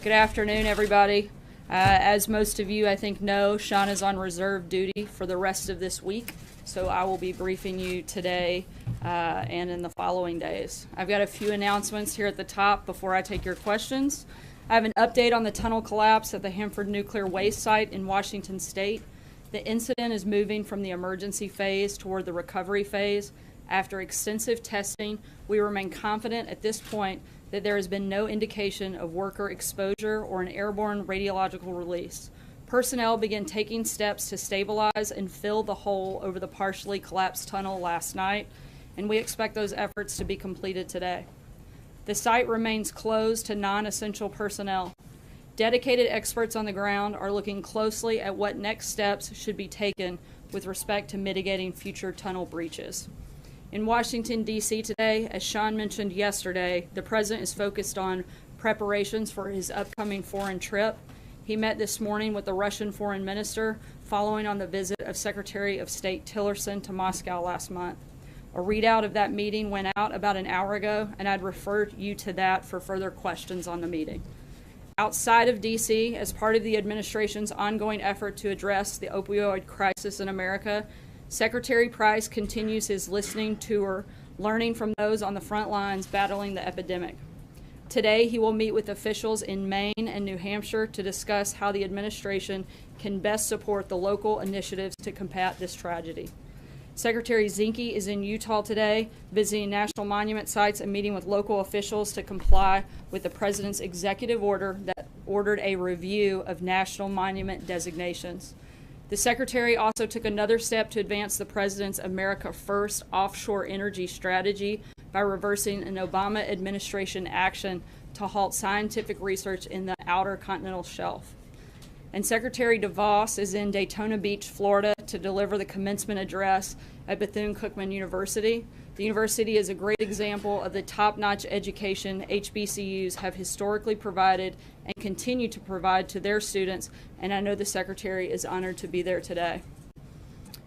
Good afternoon, everybody. As most of you, I think, know, Sean is on reserve duty for the rest of this week, so I will be briefing you today and in the following days. I've got a few announcements here at the top before I take your questions. I have an update on the tunnel collapse at the Hanford Nuclear Waste Site in Washington State. The incident is moving from the emergency phase toward the recovery phase. After extensive testing, we remain confident at this point that there has been no indication of worker exposure or an airborne radiological release. Personnel began taking steps to stabilize and fill the hole over the partially collapsed tunnel last night, and we expect those efforts to be completed today. The site remains closed to non-essential personnel. Dedicated experts on the ground are looking closely at what next steps should be taken with respect to mitigating future tunnel breaches. In Washington, D.C. today, as Sean mentioned yesterday, the President is focused on preparations for his upcoming foreign trip. He met this morning with the Russian Foreign Minister following on the visit of Secretary of State Tillerson to Moscow last month. A readout of that meeting went out about an hour ago, and I'd refer you to that for further questions on the meeting. Outside of D.C., as part of the administration's ongoing effort to address the opioid crisis in America, Secretary Price continues his listening tour, learning from those on the front lines battling the epidemic. Today, he will meet with officials in Maine and New Hampshire to discuss how the administration can best support the local initiatives to combat this tragedy. Secretary Zinke is in Utah today, visiting national monument sites and meeting with local officials to comply with the President's executive order that ordered a review of national monument designations. The Secretary also took another step to advance the President's America First offshore energy strategy by reversing an Obama administration action to halt scientific research in the outer continental shelf. And Secretary DeVos is in Daytona Beach, Florida, to deliver the commencement address at Bethune-Cookman University. The university is a great example of the top-notch education HBCUs have historically provided and continue to provide to their students, and I know the Secretary is honored to be there today.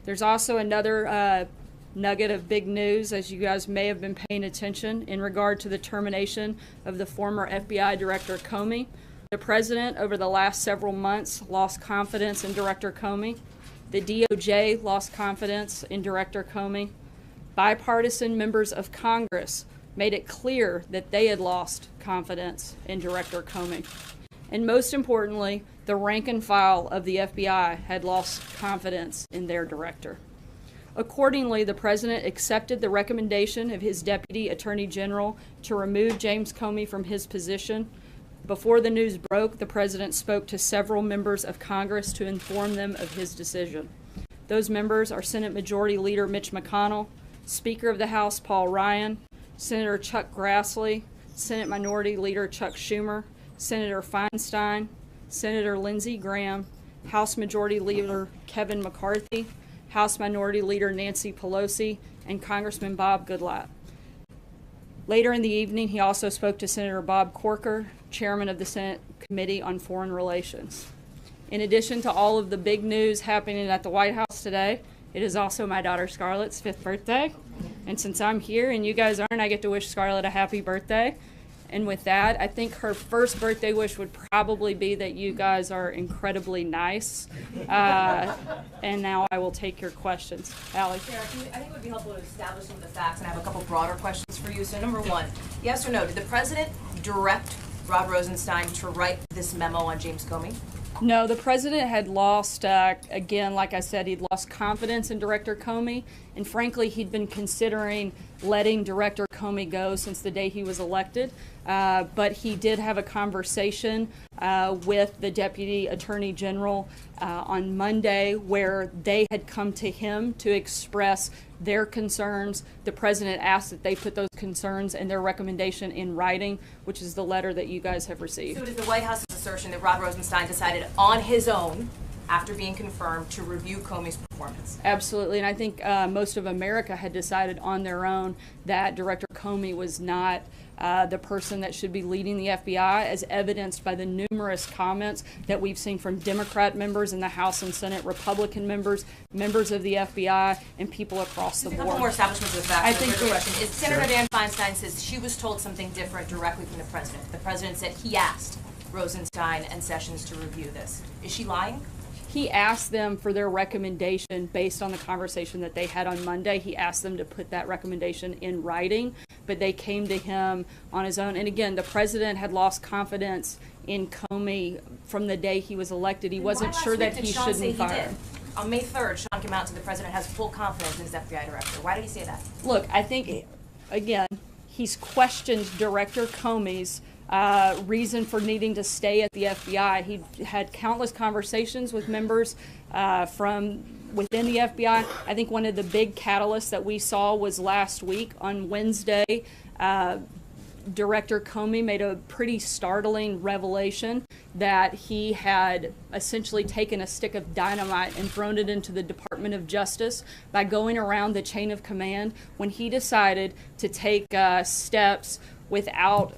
There's also another nugget of big news, as you guys may have been paying attention, in regard to the termination of the former FBI Director Comey. The President, over the last several months, lost confidence in Director Comey. The DOJ lost confidence in Director Comey. Bipartisan members of Congress made it clear that they had lost confidence in Director Comey. And most importantly, the rank and file of the FBI had lost confidence in their director. Accordingly, the President accepted the recommendation of his Deputy Attorney General to remove James Comey from his position. Before the news broke, the President spoke to several members of Congress to inform them of his decision. Those members are Senate Majority Leader Mitch McConnell, Speaker of the House Paul Ryan, Senator Chuck Grassley, Senate Minority Leader Chuck Schumer, Senator Feinstein, Senator Lindsey Graham, House Majority Leader Kevin McCarthy, House Minority Leader Nancy Pelosi, and Congressman Bob Goodlatte. Later in the evening, he also spoke to Senator Bob Corker, Chairman of the Senate Committee on Foreign Relations. In addition to all of the big news happening at the White House today, it is also my daughter Scarlett's 5th birthday. And since I'm here and you guys aren't, I get to wish Scarlett a happy birthday. And with that, I think her first birthday wish would probably be that you guys are incredibly nice. And now I will take your questions. Allie. Sarah, I think it would be helpful to establish some of the facts, and I have a couple broader questions for you. So number one, yes or no, did the President direct Rod Rosenstein to write this memo on James Comey? No, the President had lost, again, like I said, he'd lost confidence in Director Comey, and frankly, he'd been considering letting Director Comey go since the day he was elected. But he did have a conversation with the Deputy Attorney General on Monday where they had come to him to express their concerns. The President asked that they put those concerns and their recommendation in writing, which is the letter that you guys have received. So it is the White House's assertion that Rod Rosenstein decided on his own, after being confirmed, to review Comey's performance? Absolutely, and I think most of America had decided on their own that Director Comey was not the person that should be leading the FBI, as evidenced by the numerous comments that we've seen from Democrat members in the House and Senate, Republican members, members of the FBI, and people across the board. A couple more establishments of the facts. I think question is, Senator Dan Feinstein says she was told something different directly from the President. The President said he asked Rosenstein and Sessions to review this. Is she lying? He asked them for their recommendation based on the conversation that they had on Monday. He asked them to put that recommendation in writing, but they came to him on his own. And again, the president had lost confidence in Comey from the day he was elected. He wasn't sure that he shouldn't fire him. On May 3rd, Sean came out and said the president has full confidence in his FBI director. Why did he say that? Look, I think, again, he's questioned Director Comey's reason for needing to stay at the FBI. He had countless conversations with members from within the FBI. I think one of the big catalysts that we saw was last week on Wednesday. Director Comey made a pretty startling revelation that he had essentially taken a stick of dynamite and thrown it into the Department of Justice by going around the chain of command when he decided to take steps without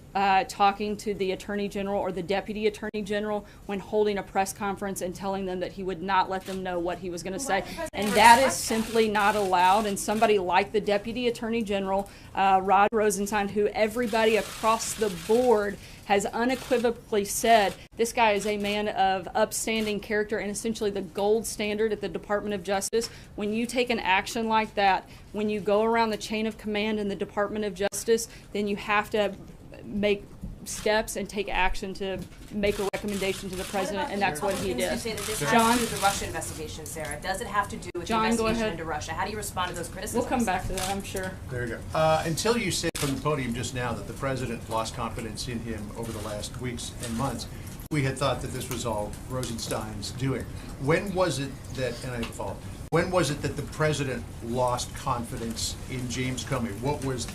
talking to the Attorney General or the Deputy Attorney General when holding a press conference and telling them that he would not let them know what he was going to say. And that is simply not allowed. And somebody like the Deputy Attorney General, Rod Rosenstein, who everybody across the board has unequivocally said this guy is a man of upstanding character and essentially the gold standard at the Department of Justice. When you take an action like that, when you go around the chain of command in the Department of Justice, then you have to make steps and take action to make a recommendation to the president, and that's what he did. You say that this has to do with the Russia investigation, Sarah. Does it have to do with the investigation into Russia? How do you respond to those criticisms? We'll come back to that, I'm sure. There you go. Until you said from the podium just now that the president lost confidence in him over the last weeks and months, we had thought that this was all Rosenstein's doing. When was it that, and I follow, when was it that the president lost confidence in James Comey? What was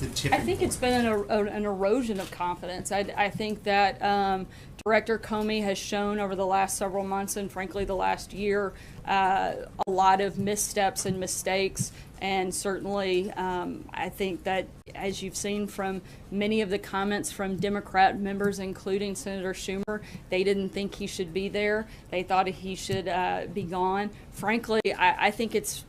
the tipping point? I think it's been an erosion of confidence. I think that Director Comey has shown over the last several months and frankly the last year a lot of missteps and mistakes. And certainly I think that, as you've seen from many of the comments from Democrat members, including Senator Schumer, they didn't think he should be there. They thought he should be gone. Frankly, I think it's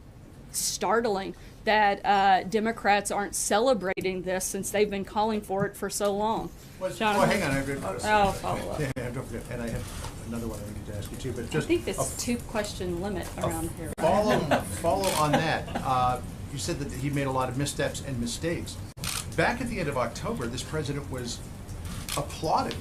startling that Democrats aren't celebrating this since they've been calling for it for so long. Well, hang on. I'll follow up. Yeah, don't forget. And I have another one I need to ask you too. But just I think this is two-question limit around here. Follow on that. You said that he made a lot of missteps and mistakes. Back at the end of October, this president was applauding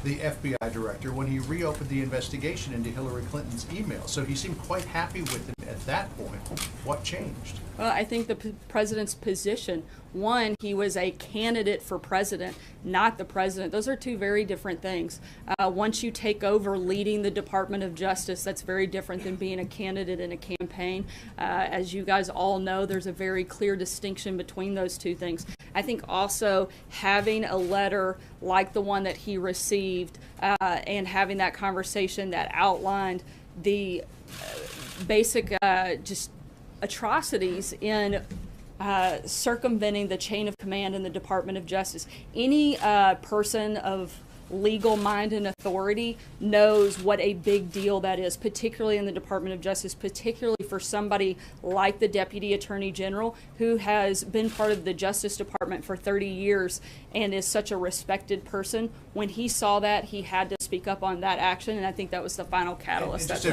the FBI director when he reopened the investigation into Hillary Clinton's email. So he seemed quite happy with him at that point. What changed? Well, I think the president's position. One, he was a candidate for president, not the president. Those are two very different things. Once you take over leading the Department of Justice, that's very different than being a candidate in a campaign. As you guys all know, there's a very clear distinction between those two things. I think also having a letter like the one that he received and having that conversation that outlined the basic just atrocities in circumventing the chain of command in the Department of Justice. Any person of legal mind and authority knows what a big deal that is, particularly in the Department of Justice, particularly for somebody like the Deputy Attorney General, who has been part of the Justice Department for 30 years and is such a respected person. When he saw that, he had to speak up on that action, and I think that was the final catalyst. Just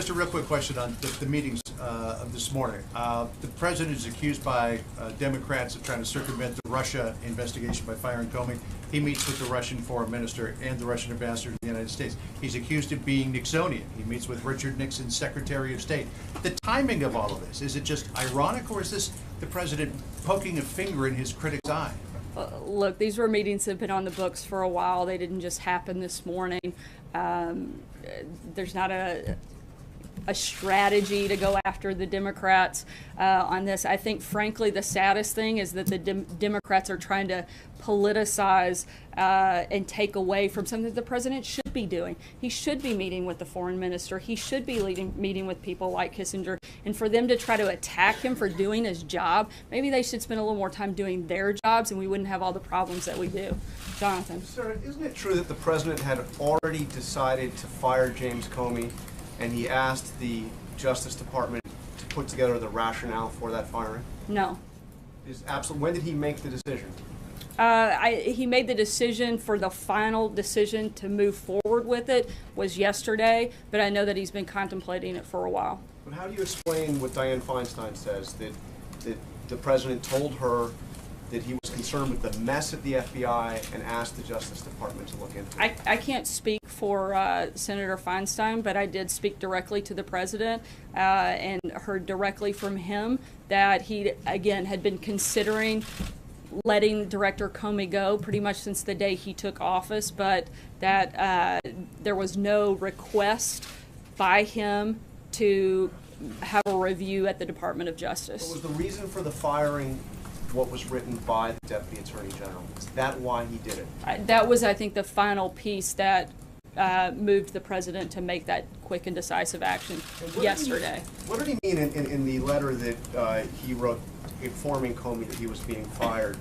a real quick question on the meetings of this morning. The president is accused by Democrats of trying to circumvent the Russia investigation by firing Comey. He meets with the Russian foreign minister and the Russian ambassador to the United States. He's accused of being Nixonian. He meets with Richard Nixon's Secretary of State. The timing of all of this, is it just ironic, or is this the president poking a finger in his critic's eye? Look, these were meetings that have been on the books for a while. They didn't just happen this morning. There's not a strategy to go after the Democrats on this. I think, frankly, the saddest thing is that the Democrats are trying to politicize and take away from something that the president should be doing. He should be meeting with the foreign minister. He should be meeting with people like Kissinger. And for them to try to attack him for doing his job, maybe they should spend a little more time doing their jobs and we wouldn't have all the problems that we do. Jonathan. Sir, isn't it true that the president had already decided to fire James Comey, and he asked the Justice Department to put together the rationale for that firing? No. When did he make the decision? He made the decision for the final decision to move forward with it was yesterday, but I know that he's been contemplating it for a while. But how do you explain what Dianne Feinstein says, that the president told her that he was concerned with the mess at the FBI and asked the Justice Department to look into it? I can't speak for Senator Feinstein, but I did speak directly to the president and heard directly from him that he, again, had been considering letting Director Comey go pretty much since the day he took office, but that there was no request by him to have a review at the Department of Justice. What was the reason for the firing? What was written by the Deputy Attorney General? Is that why he did it? That was, I think, the final piece that moved the president to make that quick and decisive action yesterday. What did he mean in the letter that he wrote informing Comey that he was being fired?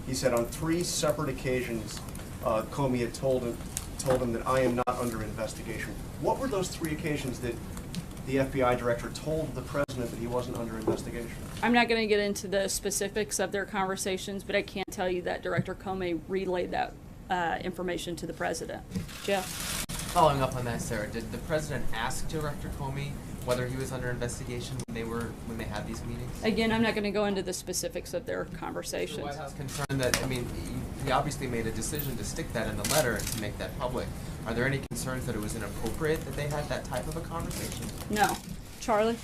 He said on 3 separate occasions, Comey had told him that I am not under investigation. What were those 3 occasions that the FBI director told the president that he wasn't under investigation? I'm not going to get into the specifics of their conversations, but I can tell you that Director Comey relayed that information to the president. Jeff? Following up on that, Sarah, did the president ask Director Comey whether he was under investigation when they had these meetings? Again, I'm not going to go into the specifics of their Is the conversations. White House concerned that, I mean, he obviously made a decision to stick that in the letter and to make that public. Are there any concerns that it was inappropriate that they had that type of a conversation? No. Charlie?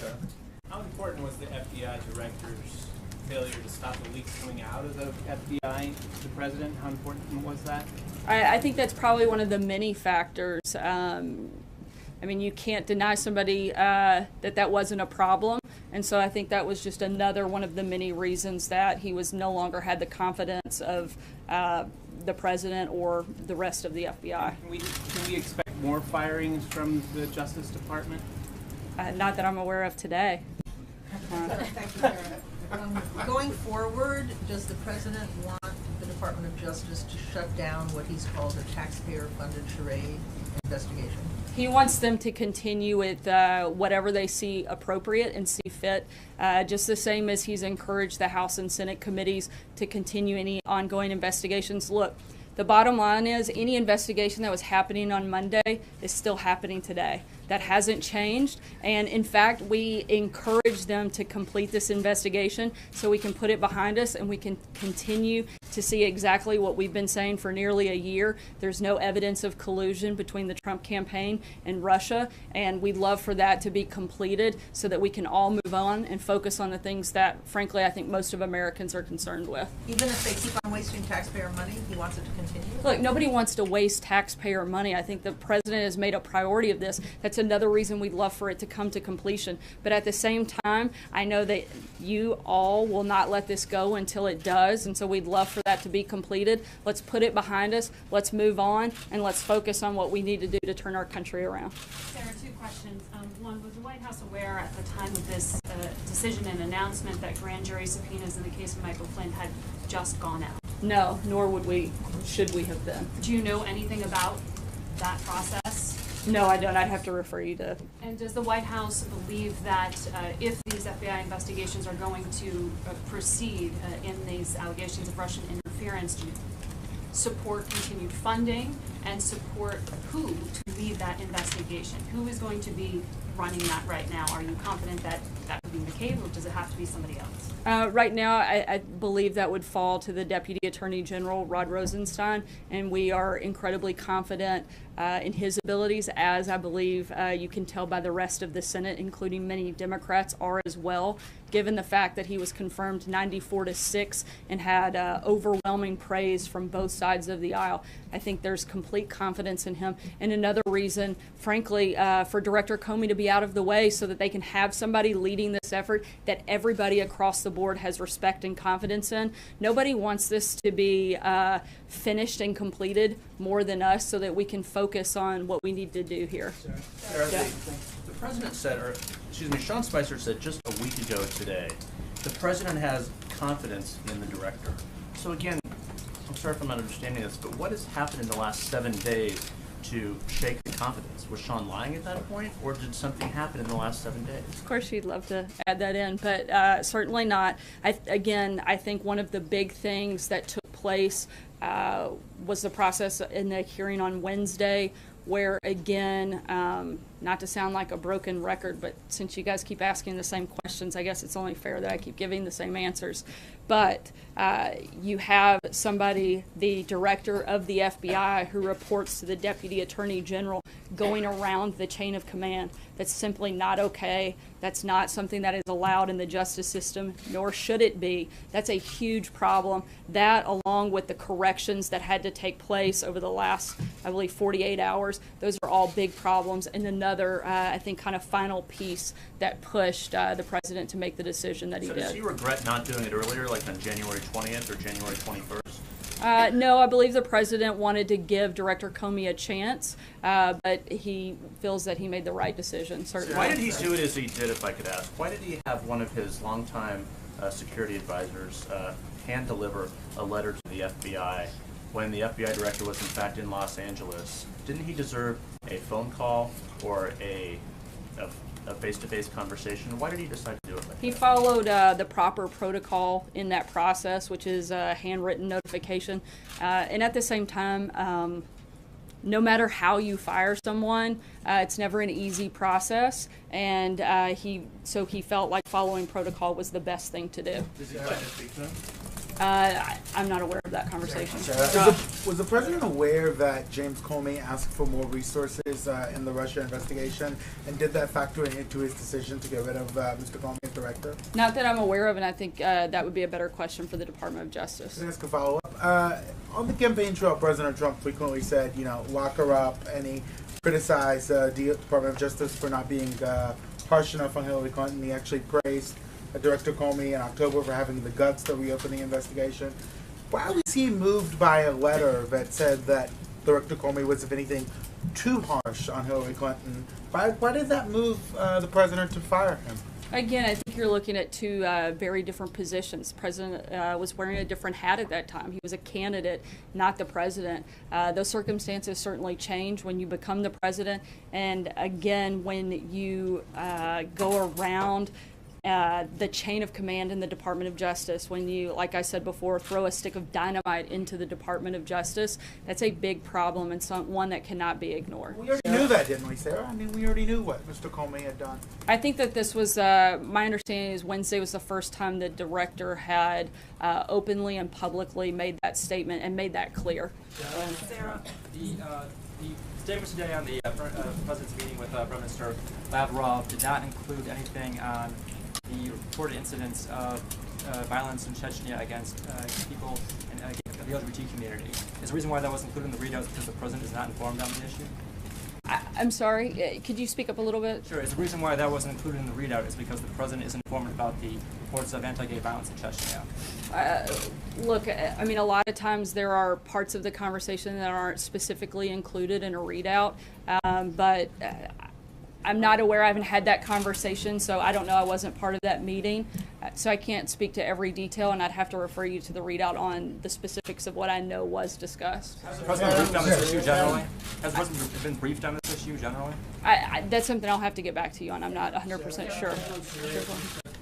How important was the FBI director's failure to stop the leaks coming out of the FBI to the president? How important was that? I think that's probably one of the many factors. I mean, you can't deny somebody that wasn't a problem. And so I think that was just another one of the many reasons that he was no longer had the confidence of the president or the rest of the FBI. Can we expect more firings from the Justice Department? Not that I'm aware of today. Thank you, Sarah. Going forward, does the president want the Department of Justice to shut down what he's called a taxpayer-funded charade investigation? He wants them to continue with whatever they see appropriate and see fit, just the same as he's encouraged the House and Senate committees to continue any ongoing investigations. Look, the bottom line is any investigation that was happening on Monday is still happening today. That hasn't changed, and in fact, we encourage them to complete this investigation so we can put it behind us and we can continue to see exactly what we've been saying for nearly a year. There's no evidence of collusion between the Trump campaign and Russia, and we'd love for that to be completed so that we can all move on and focus on the things that, frankly, I think most of Americans are concerned with. Even if they keep on wasting taxpayer money, he wants it to continue? Look, nobody wants to waste taxpayer money. I think the president has made a priority of this. That's another reason we'd love for it to come to completion. But at the same time, I know that you all will not let this go until it does, and so we'd love for that to be completed. Let's put it behind us, let's move on, and let's focus on what we need to do to turn our country around. Sarah, 2 questions. One, was the White House aware at the time of this decision and announcement that grand jury subpoenas in the case of Michael Flynn had just gone out? No, nor should we have been. Do you know anything about that process? No, I don't. I'd have to refer you to. And does the White House believe that if these FBI investigations are going to proceed in these allegations of Russian interference, do you support continued funding and support who to lead that investigation? Who is going to be running that right now? Are you confident that that would be McCabe, or does it have to be somebody else? Right now, I believe that would fall to the Deputy Attorney General, Rod Rosenstein, and we are incredibly confident in his abilities, as I believe you can tell by the rest of the Senate, including many Democrats, are as well, given the fact that he was confirmed 94-6 and had overwhelming praise from both sides of the aisle. I think there's complete confidence in him. And another reason, frankly, for Director Comey to be out of the way so that they can have somebody leading this effort that everybody across the board has respect and confidence in. Nobody wants this to be finished and completed more than us, so that we can focus on what we need to do here. Sarah, the president said, or excuse me, Sean Spicer said just a week ago today, the president has confidence in the director. So again, I'm sorry if I'm not understanding this, but what has happened in the last 7 days to shake the confidence? Was Sean lying at that point, or did something happen in the last 7 days? Of course, you'd love to add that in, but certainly not. I think one of the big things that took place was the process in the hearing on Wednesday, where again, not to sound like a broken record, but since you guys keep asking the same questions, I guess it's only fair that I keep giving the same answers. But you have somebody, the director of the FBI, who reports to the Deputy Attorney General, going around the chain of command. That's simply not okay. That's not something that is allowed in the justice system, nor should it be. That's a huge problem. That, along with the corrections that had to take place over the last, I believe, 48 hours, those are all big problems. And another, I think, kind of final piece that pushed the president to make the decision that he So did. does he regret not doing it earlier, like on January 20th or January 21st? No, I believe the president wanted to give Director Comey a chance, but he feels that he made the right decision, certainly. Why did he do it as he did, if I could ask? Why did he have one of his longtime security advisors hand deliver a letter to the FBI when the FBI director was in fact in Los Angeles? Didn't he deserve a phone call or a face-to-face conversation? Why did he decide to do it like He that? followed the proper protocol in that process, which is a handwritten notification. And at the same time, no matter how you fire someone, it's never an easy process. And he felt like following protocol was the best thing to do. Does he plan to speak to him? I'm not aware of that conversation. Was the president aware that James Comey asked for more resources in the Russia investigation, and did that factor into his decision to get rid of Mr. Comey as director? Not that I'm aware of, and I think that would be a better question for the Department of Justice. Can I ask a follow-up? On the campaign trail, President Trump frequently said, lock her up, and he criticized the Department of Justice for not being harsh enough on Hillary Clinton. He actually praised Director Comey in October for having the guts to reopen the investigation. Why was he moved by a letter that said that Director Comey was, if anything, too harsh on Hillary Clinton? Why did that move the president to fire him? Again, I think you're looking at two very different positions. The president was wearing a different hat at that time. He was a candidate, not the president. Those circumstances certainly change when you become the president. And again, when you go around the chain of command in the Department of Justice, when you, like I said before, throw a stick of dynamite into the Department of Justice, that's a big problem and one that cannot be ignored. We already knew that, didn't we, Sarah? I mean, we already knew what Mr. Comey had done. I think that this was, my understanding is Wednesday was the first time the director had openly and publicly made that statement and made that clear. Sarah, the statement today on the President's meeting with Prime Minister Lavrov did not include anything on the reported incidents of violence in Chechnya against people in the LGBT community. Is the reason why that was included in the readout because the President is not informed on the issue? I'm sorry, could you speak up a little bit? Sure. Is the reason why that wasn't included in the readout is because the President is informed about the reports of anti-gay violence in Chechnya? Look, I mean, a lot of times there are parts of the conversation that aren't specifically included in a readout, but I'm not aware. I haven't had that conversation, so I don't know. I wasn't part of that meeting, so I can't speak to every detail, and I'd have to refer you to the readout on the specifics of what I know was discussed. Has the President briefed on this issue generally? Has the President been briefed on this issue generally? That's something I'll have to get back to you on. I'm not 100% sure.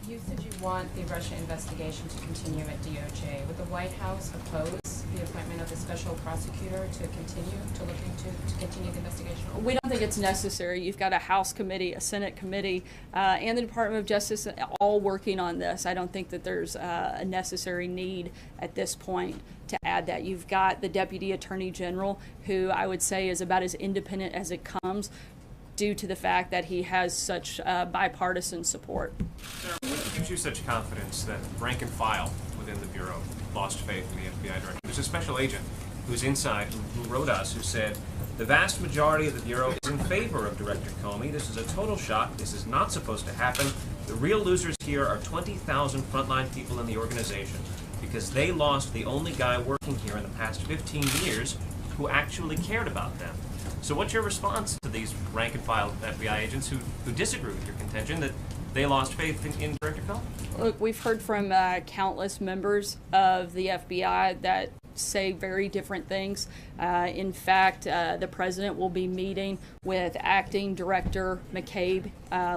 You said you want the Russia investigation to continue at DOJ. Would the White House oppose the appointment of a special prosecutor to continue the investigation? We don't think it's necessary. You've got a House committee, a Senate committee, and the Department of Justice all working on this. I don't think that there's a necessary need at this point to add that. You've got the Deputy Attorney General, who I would say is about as independent as it comes, due to the fact that he has such bipartisan support. What gives you such confidence that rank and file within the Bureau lost faith in the FBI director? There's a special agent who's inside who wrote us, who said, the vast majority of the Bureau is in favor of Director Comey. This is a total shock. This is not supposed to happen. The real losers here are 20,000 frontline people in the organization because they lost the only guy working here in the past 15 years who actually cared about them. So what's your response to these rank and file FBI agents who disagree with your contention that they lost faith in Director Comey? Look, we've heard from countless members of the FBI that say very different things. In fact, the president will be meeting with Acting Director McCabe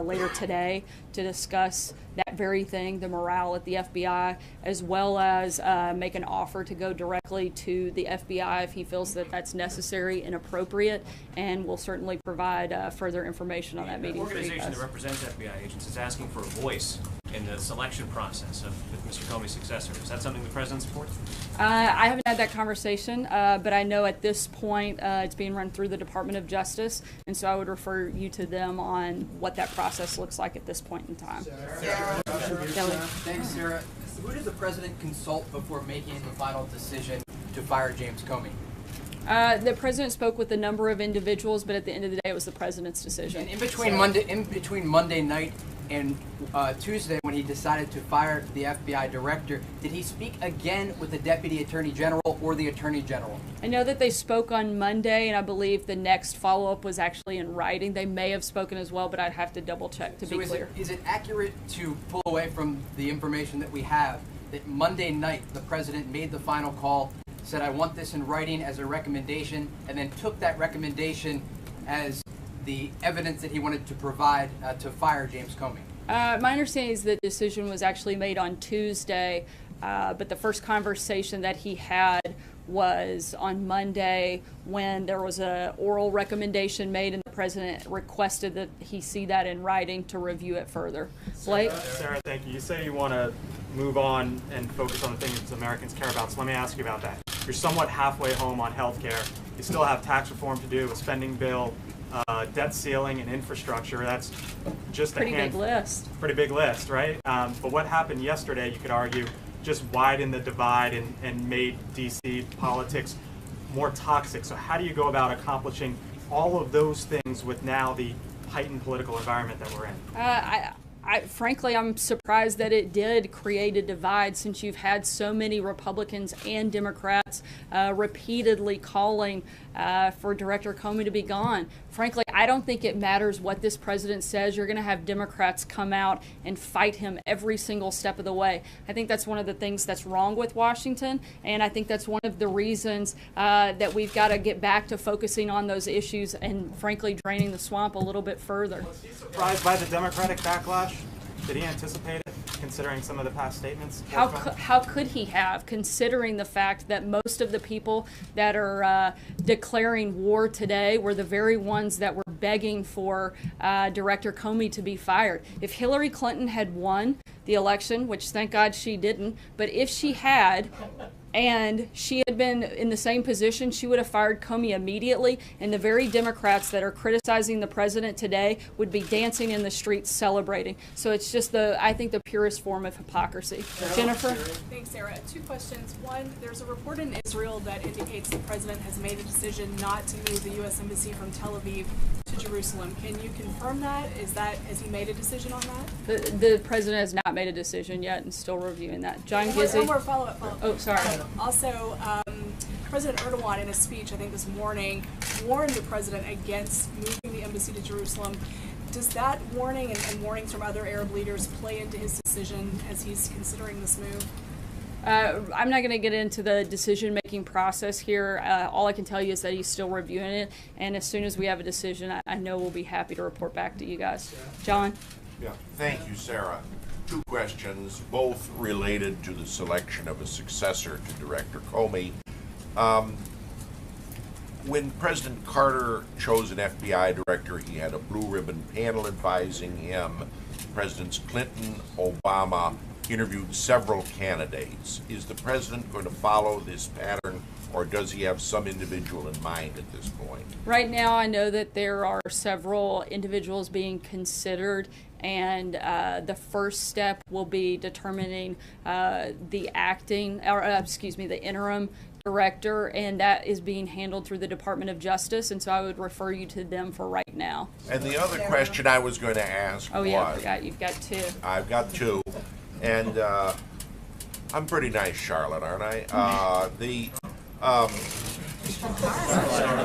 later today to discuss that very thing, the morale at the FBI, as well as make an offer to go directly to the FBI if he feels that that's necessary and appropriate, and we'll certainly provide further information on that The meeting for you organization guys. that represents FBI agents is asking for a voice in the selection process of Mr. Comey's successor. Is that something the president supports? I haven't had that conversation, but I know at this point it's being run through the Department of Justice, and so I would refer you to them on what that process looks like at this point in time. Kelly? Thanks, Sarah. Who did the president consult before making the final decision to fire James Comey? The president spoke with a number of individuals, but at the end of the day, it was the president's decision. And in between Monday night and Tuesday, when he decided to fire the FBI director, did he speak again with the deputy attorney general or the attorney general? I know that they spoke on Monday, and I believe the next follow-up was actually in writing. They may have spoken as well, but I'd have to double-check to be clear. Is it accurate to pull away from the information that we have that Monday night the president made the final call, said, I want this in writing as a recommendation, and then took that recommendation as the evidence that he wanted to provide to fire James Comey? My understanding is the decision was actually made on Tuesday, but the first conversation that he had was on Monday when there was a oral recommendation made and the president requested that he see that in writing to review it further. Blake? Sarah, thank you. You say you want to move on and focus on the things Americans care about, so let me ask you about that. You're somewhat halfway home on health care. You still have tax reform to do, a spending bill, debt ceiling, and infrastructure. That's just Pretty big list. Pretty big list, right? But what happened yesterday, you could argue, just widened the divide and made D.C. politics more toxic. So how do you go about accomplishing all of those things with now the heightened political environment that we're in? Frankly, I'm surprised that it did create a divide, since you've had so many Republicans and Democrats repeatedly calling for Director Comey to be gone. Frankly, I don't think it matters what this president says. You're going to have Democrats come out and fight him every single step of the way. I think that's one of the things that's wrong with Washington, and I think that's one of the reasons that we've got to get back to focusing on those issues and, frankly, draining the swamp a little bit further. Was he surprised by the Democratic backlash? Did he anticipate it, considering some of the past statements? How could he have, considering the fact that most of the people that are declaring war today were the very ones that were begging for Director Comey to be fired? If Hillary Clinton had won the election, which thank God she didn't, but if she had, and she had been in the same position, she would have fired Comey immediately, and the very Democrats that are criticizing the president today would be dancing in the streets celebrating. So it's just I think the purest form of hypocrisy. Jennifer? Thanks, Sarah. Two questions. One, there's a report in Israel that indicates the president has made a decision not to move the U.S. Embassy from Tel Aviv to Jerusalem. Can you confirm that? Has he made a decision on that? The president has not made a decision yet and still reviewing that. John Gizzi? One more follow-up. Oh, sorry. Also, President Erdogan, in a speech, I think this morning, warned the president against moving the embassy to Jerusalem. Does that warning and warnings from other Arab leaders play into his decision as he's considering this move? I'm not going to get into the decision-making process here. All I can tell you is that he's still reviewing it, and as soon as we have a decision, I know we'll be happy to report back to you guys. John? Yeah, thank you, Sarah. Two questions, both related to the selection of a successor to Director Comey. When President Carter chose an FBI director, he had a blue ribbon panel advising him. Presidents Clinton, Obama interviewed several candidates. Is the president going to follow this pattern, or does he have some individual in mind at this point? Right now, I know that there are several individuals being considered, and the first step will be determining the interim director, and that is being handled through the Department of Justice, and so I would refer you to them for right now. And the other question I was going to ask was... Oh yeah, I forgot. You've got two. I've got two, and I'm pretty nice, Charlotte, aren't I?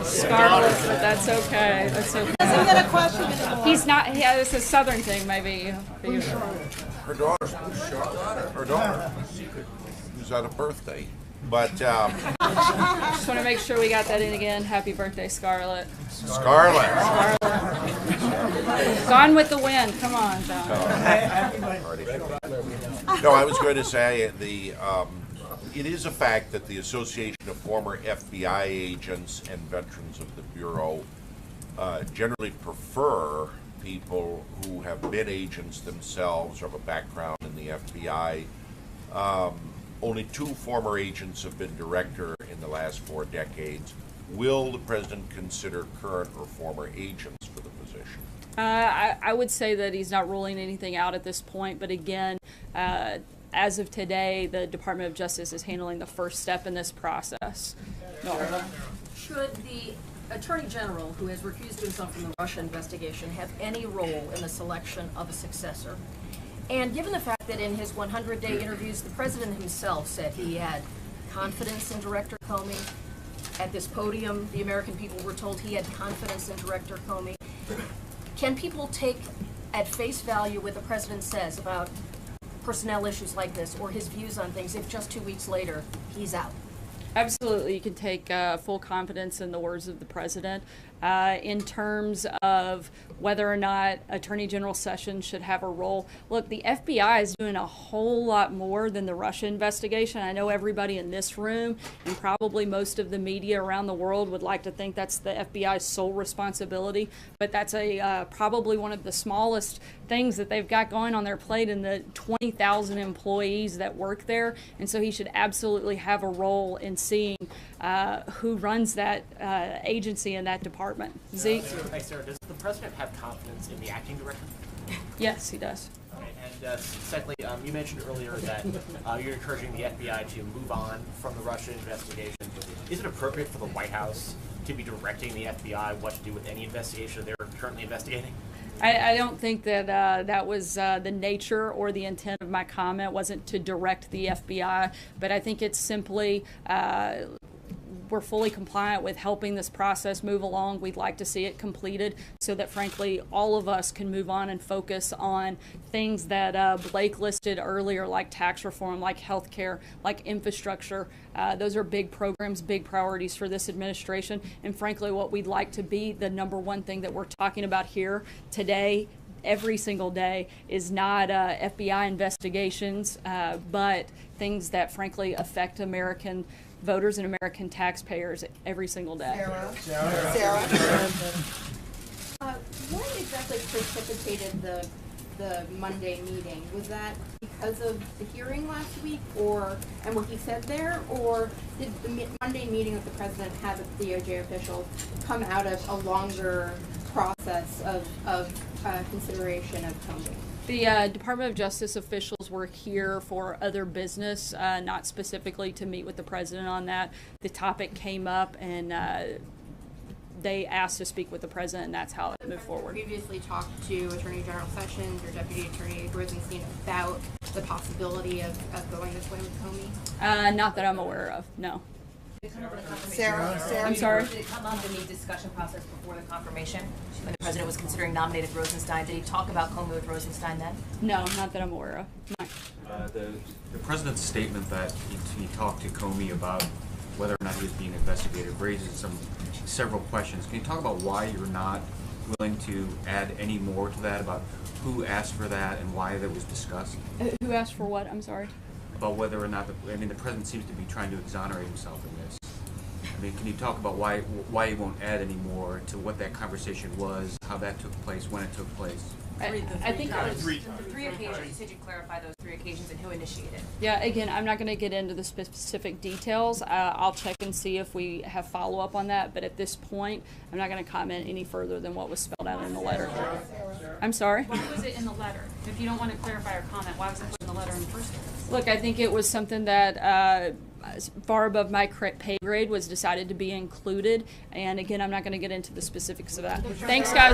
Scarlet, but that's okay. That's okay. Doesn't get a question anymore. He's not. Yeah, it's a southern thing, maybe. Her daughter, who's had a birthday. But Just want to make sure we got that in again. Happy birthday, Scarlett. Scarlett. Gone with the wind. Come on, John. No, I was going to say it is a fact that the Association of Former FBI Agents and Veterans of the Bureau generally prefer people who have been agents themselves or have a background in the FBI. Only 2 former agents have been director in the last 4 decades. Will the president consider current or former agents for the position? I would say that he's not ruling anything out at this point, but again, as of today, the Department of Justice is handling the first step in this process. Norma. Should the Attorney General, who has recused himself from the Russia investigation, have any role in the selection of a successor? And given the fact that in his 100-day interviews, the President himself said he had confidence in Director Comey, at this podium, the American people were told he had confidence in Director Comey. Can people take at face value what the President says about personnel issues like this, or his views on things, if just 2 weeks later he's out? Absolutely, you can take full confidence in the words of the President. In terms of whether or not Attorney General Sessions should have a role, look, the FBI is doing a whole lot more than the Russia investigation. I know everybody in this room and probably most of the media around the world would like to think that's the FBI's sole responsibility, but that's probably one of the smallest things that they've got going on their plate in the 20,000 employees that work there, and so he should absolutely have a role in seeing who runs that agency and that department. Zeke? Hi, Sarah. Does the president have confidence in the acting director? Yes, he does. Okay. And secondly, you mentioned earlier that you're encouraging the FBI to move on from the Russia investigation. Is it appropriate for the White House to be directing the FBI what to do with any investigation they're currently investigating? I don't think that that was the nature or the intent of my comment. Wasn't to direct the FBI, but I think it's simply we're fully compliant with helping this process move along. We'd like to see it completed so that, frankly, all of us can move on and focus on things that Blake listed earlier, like tax reform, like healthcare, like infrastructure. Those are big programs, big priorities for this administration, and frankly, what we'd like to be the #1 thing that we're talking about here today, every single day, is not FBI investigations, but things that frankly affect American voters and American taxpayers every single day. Sarah. What exactly precipitated the Monday meeting? Was that because of the hearing last week, and what he said there, or did the Monday meeting with the president have a DOJ official come out of a longer process of consideration of Comey? The Department of Justice officials were here for other business, not specifically to meet with the president on that. The topic came up, and they asked to speak with the president, and that's how it moved forward. Previously talked to Attorney General Sessions or Deputy Attorney Rosenstein about the possibility of going this way with Comey? Not that I'm aware of, no. Sarah, I'm sorry? Did it come up in the discussion process before the confirmation when the president was considering nominating Rosenstein? Did he talk about Comey with Rosenstein then? No, not that I'm aware of. Mike. The president's statement that he talked to Comey about whether or not he was being investigated raises several questions. Can you talk about why you're not willing to add any more to that, about who asked for that and why that was discussed? Who asked for what? I'm sorry. About whether or not the president seems to be trying to exonerate himself in this. I mean, can you talk about why you won't add any more to what that conversation was, how that took place, when it took place? I think it was three occasions. You said you'd clarify those 3 occasions and who initiated. Yeah, again, I'm not going to get into the specific details. I'll check and see if we have follow-up on that, but at this point, I'm not going to comment any further than what was spelled out in the letter. I'm sorry? Why was it in the letter? If you don't want to clarify or comment, why was it put in the letter in the first place? Look, I think it was something that far above my pay grade was decided to be included, and again, I'm not going to get into the specifics of that. Thanks, guys.